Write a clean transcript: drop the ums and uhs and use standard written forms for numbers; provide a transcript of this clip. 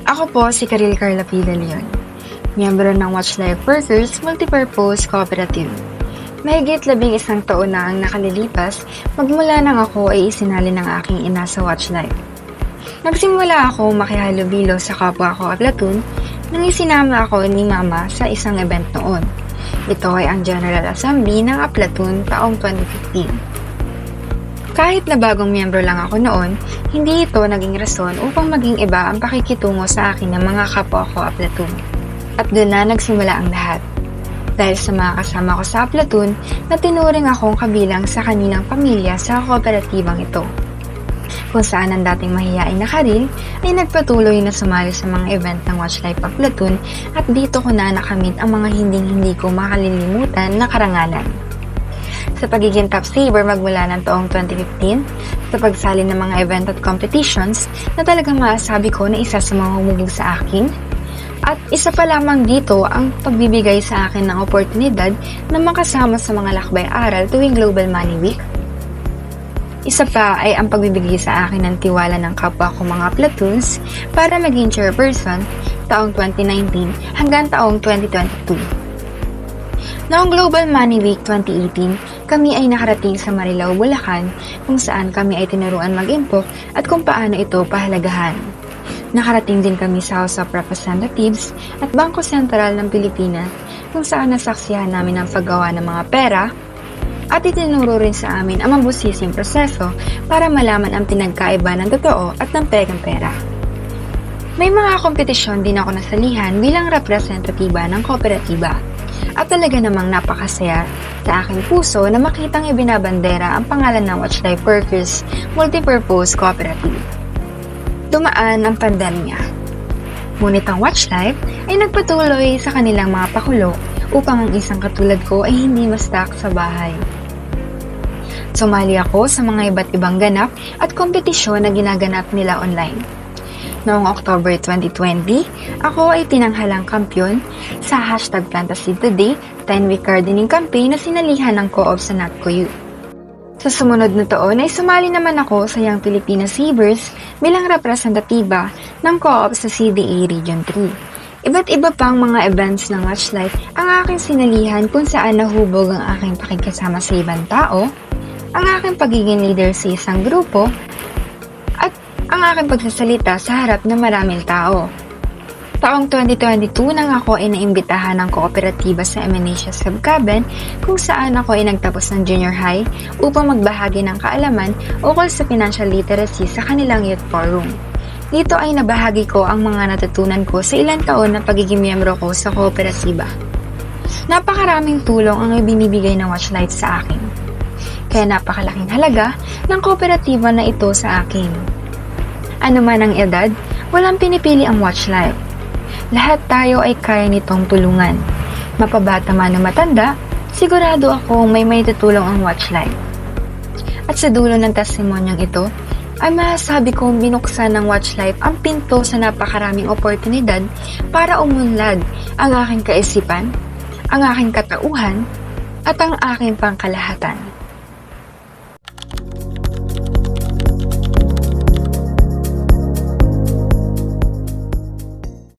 Ako po si Karil Carla P. De Leon, miyembro ng Watch Life Workers Multipurpose Cooperative. Mahigit 11 taon na ang nakalilipas magmula nang ako ay isinali ng aking ina sa Watch Life. Nagsimula ako makihalubilo sa kapwa ko platoon nang isinama ako ni Mama sa isang event noon. Ito ay ang General Assembly ng platoon taong 2015. Kahit na bagong miyembro lang ako noon, hindi ito naging rason upang maging iba ang pakikitungo sa akin ng mga kapwa ko platoon. At doon na nagsimula ang lahat. Dahil sa mga kasama ko sa platoon na tinuring akong kabilang sa kanilang pamilya sa kooperatibang ito. Kung saan ang dating mahiyain na Karil ay nagpatuloy na sumali sa mga event ng Watch Life Platoon at dito ko na nakamit ang mga hindi ko makalilimutan na karangalan. Sa pagiging top saver magmula ng taong 2015, sa pagsali ng mga event at competitions na talagang maasabi ko na isa sa mga humubog sa akin, at isa pa lamang dito ang pagbibigay sa akin ng oportunidad na makasama sa mga lakbay-aral tuwing Global Money Week. Isa pa ay ang pagbibigay sa akin ng tiwala ng kapwa ko mga platoons para maging chairperson taong 2019 hanggang taong 2022. Noong Global Money Week 2018, kami ay nakarating sa Marilao, Bulacan kung saan kami ay tinuruan mag-impok at kung paano ito pahalagahan. Nakarating din kami sa House of Representatives at Bangko Sentral ng Pilipinas kung saan nasaksihan namin ang paggawa ng mga pera at itinuro rin sa amin ang mabusising proseso para malaman ang pinagkaiba ng totoo at ng pegang pera. May mga kompetisyon din ako nasalihan bilang representatiba ng kooperatiba. At talaga namang napakasaya sa aking puso na makitang ibinabandera ang pangalan ng Watch Life Workers Multipurpose Cooperative. Dumaan ang pandemya. Ngunit ang Watch Life ay nagpatuloy sa kanilang mga pakulo upang ang isang katulad ko ay hindi ma-stuck sa bahay. Sumali ako sa mga iba't ibang ganap at kompetisyon na ginaganap nila online. Noong October 2020, ako ay tinanghalang kampyon sa #PlantaSeedToday 10-week gardening campaign na sinalihan ng co-op sa NATCO Youth. Sa sumunod na taon ay sumali naman ako sa Young Filipina Savers bilang representatiba ng co-op sa CDA Region 3. Iba't iba pang mga events ng Watch Life ang aking sinalihan kung saan nahubog ang aking pakikasama sa ibang tao, ang aking pagiging leader sa isang grupo, at ang aking pagsasalita sa harap ng maraming tao. Taong 2022 nang ako ay naimbitahan ng kooperatiba sa Eminesia Subcaben kung saan ako ay nagtapos ng junior high upang magbahagi ng kaalaman ukol sa financial literacy sa kanilang youth forum. Dito ay nabahagi ko ang mga natutunan ko sa ilang taon na pagiging miyembro ko sa kooperatiba. Napakaraming tulong ang ibinibigay ng Watch Life sa akin. Kaya napakalaking halaga ng kooperatiba na ito sa akin. Ano man ang edad, walang pinipili ang Watch Life. Lahat tayo ay kaya nitong tulungan. Mapabata man o matanda, sigurado akong may tutulong ang Watch Life. At sa dulo ng testimonyong ito, ay masasabi kong binuksan ng Watch Life ang pinto sa napakaraming oportunidad para umunlad ang aking kaisipan, ang aking katauhan, at ang aking pangkalahatan.